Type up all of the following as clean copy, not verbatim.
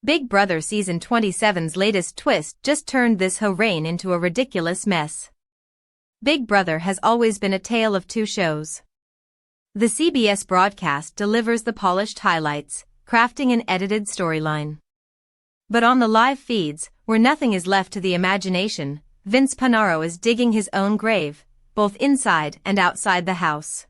Big Brother Season 27's latest twist just turned this whole reign into a ridiculous mess. Big Brother has always been a tale of two shows. The CBS broadcast delivers the polished highlights, crafting an edited storyline. But on the live feeds, where nothing is left to the imagination, Vince Panaro is digging his own grave, both inside and outside the house.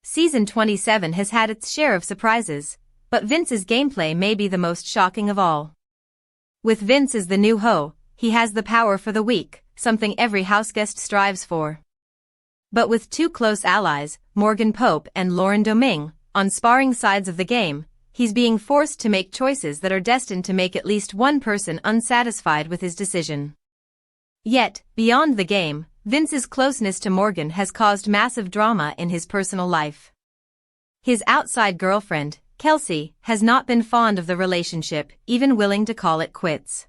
Season 27 has had its share of surprises, but Vince's gameplay may be the most shocking of all. With Vince as the new hoe, he has the power for the weak, something every houseguest strives for. But with two close allies, Morgan Pope and Lauren Domingue, on sparring sides of the game, he's being forced to make choices that are destined to make at least one person unsatisfied with his decision. Yet, beyond the game, Vince's closeness to Morgan has caused massive drama in his personal life. His outside girlfriend, Kelsey, has not been fond of the relationship, even willing to call it quits.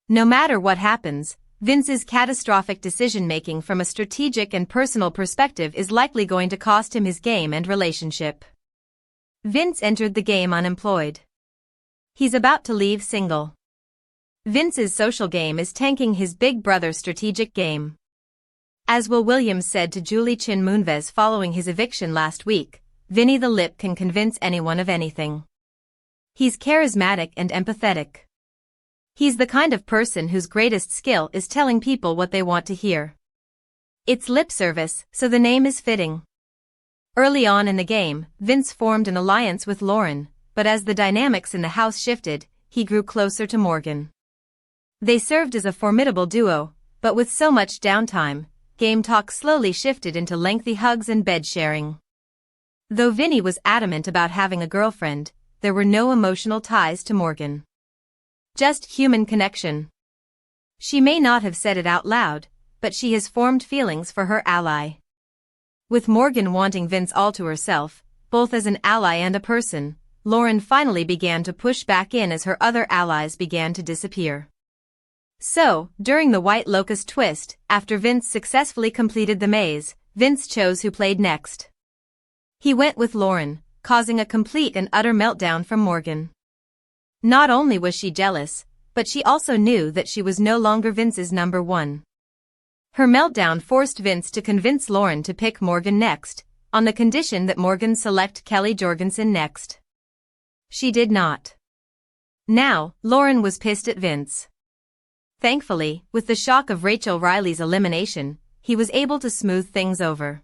No matter what happens, Vince's catastrophic decision-making from a strategic and personal perspective is likely going to cost him his game and relationship. Vince entered the game unemployed. He's about to leave single. Vince's social game is tanking his Big Brother strategic game. As Will Williams said to Julie Chin Moonves following his eviction last week, Vinny the Lip can convince anyone of anything. He's charismatic and empathetic. He's the kind of person whose greatest skill is telling people what they want to hear. It's lip service, so the name is fitting. Early on in the game, Vince formed an alliance with Lauren, but as the dynamics in the house shifted, he grew closer to Morgan. They served as a formidable duo, but with so much downtime, game talk slowly shifted into lengthy hugs and bed sharing. Though Vinny was adamant about having a girlfriend, there were no emotional ties to Morgan. Just human connection. She may not have said it out loud, but she has formed feelings for her ally. With Morgan wanting Vince all to herself, both as an ally and a person, Lauren finally began to push back in as her other allies began to disappear. So, during the White Locust twist, after Vince successfully completed the maze, Vince chose who played next. He went with Lauren, causing a complete and utter meltdown from Morgan. Not only was she jealous, but she also knew that she was no longer Vince's number one. Her meltdown forced Vince to convince Lauren to pick Morgan next, on the condition that Morgan select Kelly Jorgensen next. She did not. Now, Lauren was pissed at Vince. Thankfully, with the shock of Rachel Riley's elimination, he was able to smooth things over.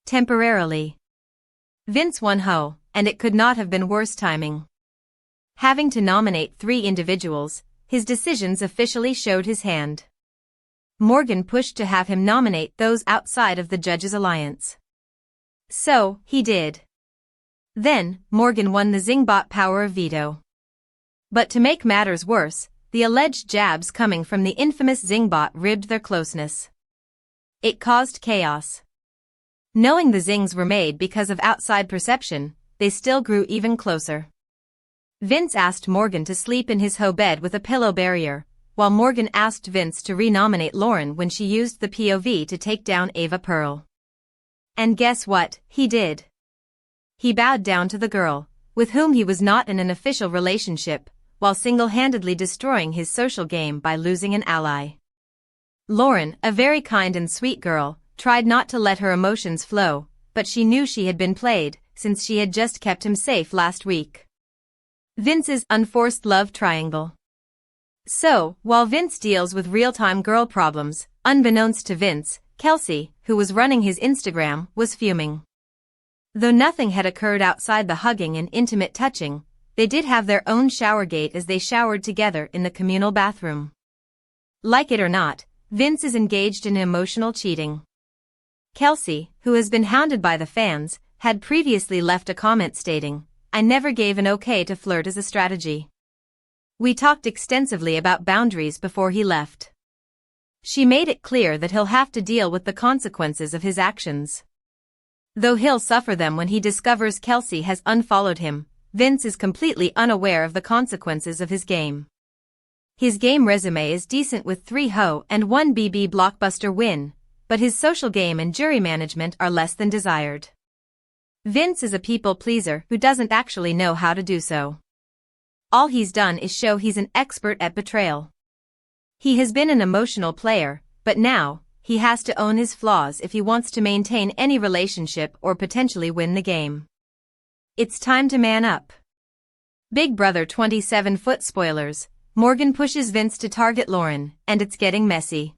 Temporarily. Vince won ho, and it could not have been worse timing. Having to nominate 3 individuals, his decisions officially showed his hand. Morgan pushed to have him nominate those outside of the judges' alliance. So, he did. Then, Morgan won the Zingbot Power of Veto. But to make matters worse, the alleged jabs coming from the infamous Zingbot ribbed their closeness. It caused chaos. Knowing the zings were made because of outside perception, they still grew even closer. Vince asked Morgan to sleep in his hoe bed with a pillow barrier, while Morgan asked Vince to renominate Lauren when she used the POV to take down Ava Pearl. And guess what, he did. He bowed down to the girl, with whom he was not in an official relationship, while single-handedly destroying his social game by losing an ally. Lauren, a very kind and sweet girl, tried not to let her emotions flow, but she knew she had been played, since she had just kept him safe last week. Vince's unforced love triangle. So, while Vince deals with real-time girl problems, unbeknownst to Vince, Kelsey, who was running his Instagram, was fuming. Though nothing had occurred outside the hugging and intimate touching, they did have their own showergate as they showered together in the communal bathroom. Like it or not, Vince is engaged in emotional cheating. Kelsey, who has been hounded by the fans, had previously left a comment stating, "I never gave an okay to flirt as a strategy. We talked extensively about boundaries before he left." She made it clear that he'll have to deal with the consequences of his actions. Though he'll suffer them when he discovers Kelsey has unfollowed him, Vince is completely unaware of the consequences of his game. His game resume is decent with 3 ho and 1 BB blockbuster win, but his social game and jury management are less than desired. Vince is a people pleaser who doesn't actually know how to do so. all he's done is show he's an expert at betrayal. He has been an emotional player, but now, he has to own his flaws if he wants to maintain any relationship or potentially win the game. It's time to man up. Big Brother 27 foot spoilers, Morgan pushes Vince to target Lauren, and it's getting messy.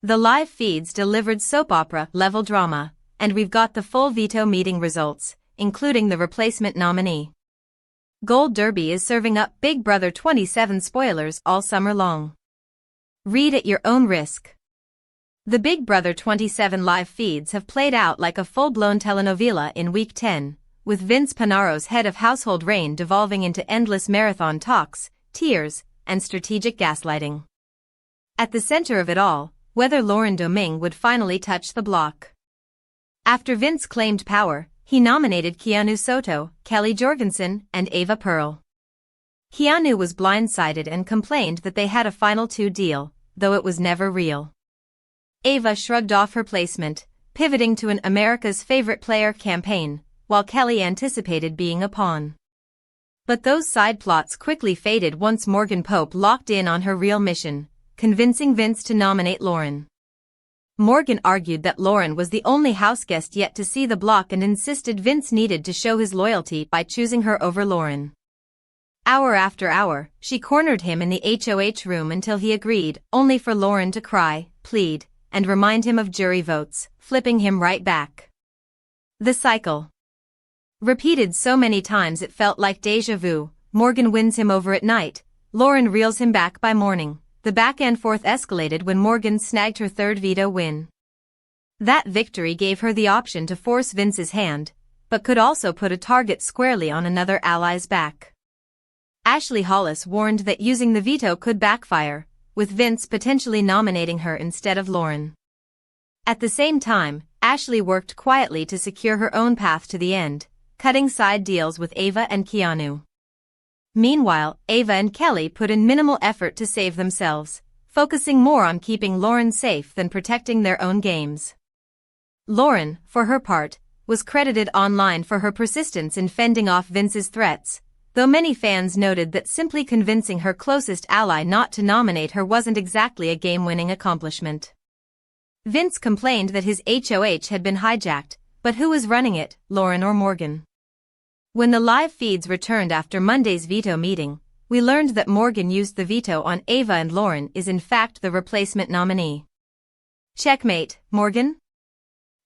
The live feeds delivered soap opera-level drama, and we've got the full veto meeting results, including the replacement nominee. Gold Derby is serving up Big Brother 27 spoilers all summer long. Read at your own risk. The Big Brother 27 live feeds have played out like a full-blown telenovela in Week 10, with Vince Panaro's head of household reign devolving into endless marathon talks, tears, and strategic gaslighting. At the center of it all, whether Lauren Domingue would finally touch the block. After Vince claimed power, he nominated Keanu Soto, Kelly Jorgensen, and Ava Pearl. Keanu was blindsided and complained that they had a final two deal, though it was never real. Ava shrugged off her placement, pivoting to an America's Favorite Player campaign, while Kelly anticipated being a pawn. But those side plots quickly faded once Morgan Pope locked in on her real mission, convincing Vince to nominate Lauren. Morgan argued that Lauren was the only houseguest yet to see the block and insisted Vince needed to show his loyalty by choosing her over Lauren. Hour after hour, she cornered him in the HOH room until he agreed, only for Lauren to cry, plead, and remind him of jury votes, flipping him right back. The cycle. Repeated so many times it felt like déjà vu. Morgan wins him over at night, Lauren reels him back by morning. The back and forth escalated when Morgan snagged her third veto win. That victory gave her the option to force Vince's hand, but could also put a target squarely on another ally's back. Ashley Hollis warned that using the veto could backfire, with Vince potentially nominating her instead of Lauren. At the same time, Ashley worked quietly to secure her own path to the end, cutting side deals with Ava and Keanu. Meanwhile, Ava and Kelly put in minimal effort to save themselves, focusing more on keeping Lauren safe than protecting their own games. Lauren, for her part, was credited online for her persistence in fending off Vince's threats, though many fans noted that simply convincing her closest ally not to nominate her wasn't exactly a game-winning accomplishment. Vince complained that his HOH had been hijacked, but who was running it, Lauren or Morgan? When the live feeds returned after Monday's veto meeting, we learned that Morgan used the veto on Ava and Lauren is in fact the replacement nominee. Checkmate, Morgan?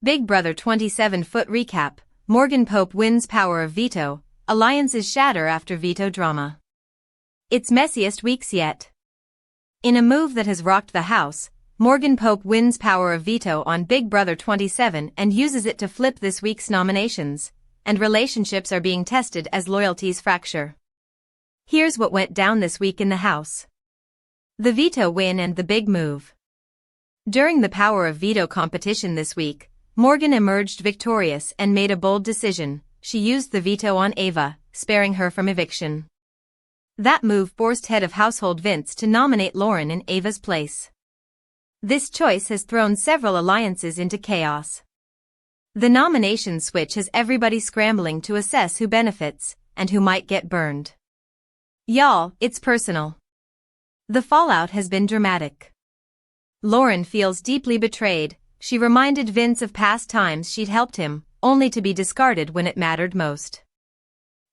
Big Brother 27 foot recap, Morgan Pope wins Power of Veto, alliances shatter after veto drama. It's messiest weeks yet. In a move that has rocked the house, Morgan Pope wins Power of Veto on Big Brother 27 and uses it to flip this week's nominations, and relationships are being tested as loyalties fracture. Here's what went down this week in the house. The veto win and the big move. During the Power of Veto competition this week, Morgan emerged victorious and made a bold decision. She used the veto on Ava, sparing her from eviction. That move forced head of household Vince to nominate Lauren in Ava's place. This choice has thrown several alliances into chaos. The nomination switch has everybody scrambling to assess who benefits and who might get burned. Y'all, it's personal. The fallout has been dramatic. Lauren feels deeply betrayed. She reminded Vince of past times she'd helped him, only to be discarded when it mattered most.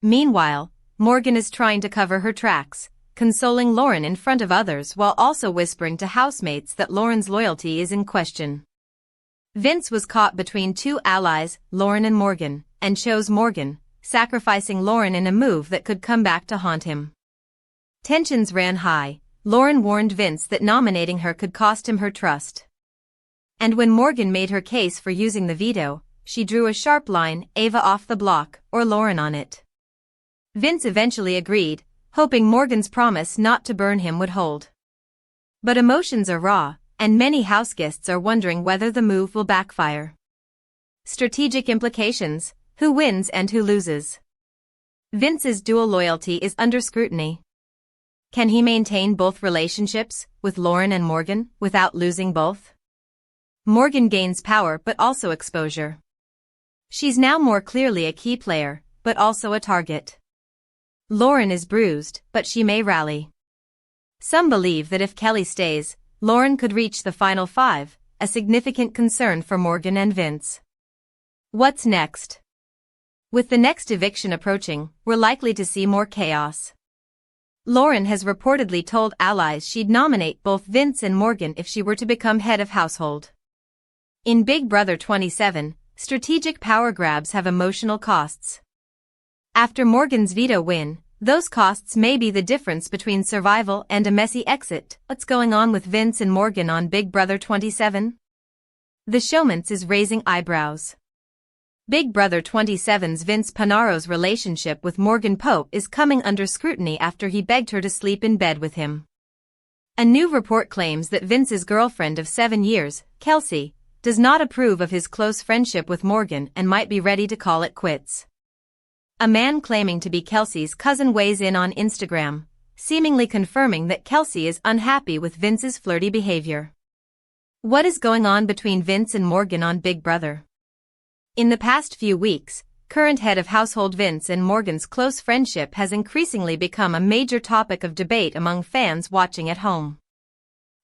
Meanwhile, Morgan is trying to cover her tracks, consoling Lauren in front of others while also whispering to housemates that Lauren's loyalty is in question. Vince was caught between two allies, Lauren and Morgan, and chose Morgan, sacrificing Lauren in a move that could come back to haunt him. Tensions ran high. Lauren warned Vince that nominating her could cost him her trust. And when Morgan made her case for using the veto, she drew a sharp line, Ava off the block, or Lauren on it. Vince eventually agreed, hoping Morgan's promise not to burn him would hold. But emotions are raw, and many houseguests are wondering whether the move will backfire. Strategic implications, who wins and who loses. Vince's dual loyalty is under scrutiny. Can he maintain both relationships, with Lauren and Morgan, without losing both? Morgan gains power but also exposure. She's now more clearly a key player, but also a target. Lauren is bruised, but she may rally. Some believe that if Kelly stays, Lauren could reach the final five, a significant concern for Morgan and Vince. What's next? With the next eviction approaching, we're likely to see more chaos. Lauren has reportedly told allies she'd nominate both Vince and Morgan if she were to become head of household. In Big Brother 27, strategic power grabs have emotional costs. After Morgan's veto win, those costs may be the difference between survival and a messy exit. What's going on with Vince and Morgan on Big Brother 27? The showmance is raising eyebrows. Big Brother 27's Vince Panaro's relationship with Morgan Pope is coming under scrutiny after he begged her to sleep in bed with him. A new report claims that Vince's girlfriend of 7 years, Kelsey, does not approve of his close friendship with Morgan and might be ready to call it quits. A man claiming to be Kelsey's cousin weighs in on Instagram, seemingly confirming that Kelsey is unhappy with Vince's flirty behavior. What is going on between Vince and Morgan on Big Brother? In the past few weeks, current head of household Vince and Morgan's close friendship has increasingly become a major topic of debate among fans watching at home.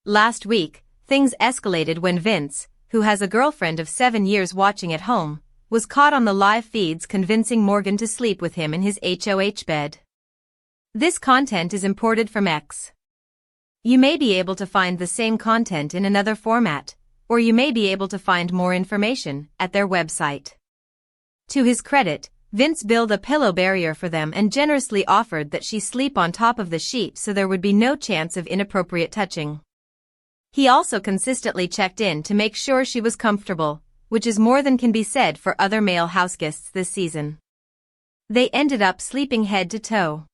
Last week, things escalated when Vince, who has a girlfriend of 7 years watching at home, was caught on the live feeds convincing Morgan to sleep with him in his HOH bed. This content is imported from X. You may be able to find the same content in another format, or you may be able to find more information at their website. To his credit, Vince built a pillow barrier for them and generously offered that she sleep on top of the sheet so there would be no chance of inappropriate touching. He also consistently checked in to make sure she was comfortable, which is more than can be said for other male houseguests this season. They ended up sleeping head to toe.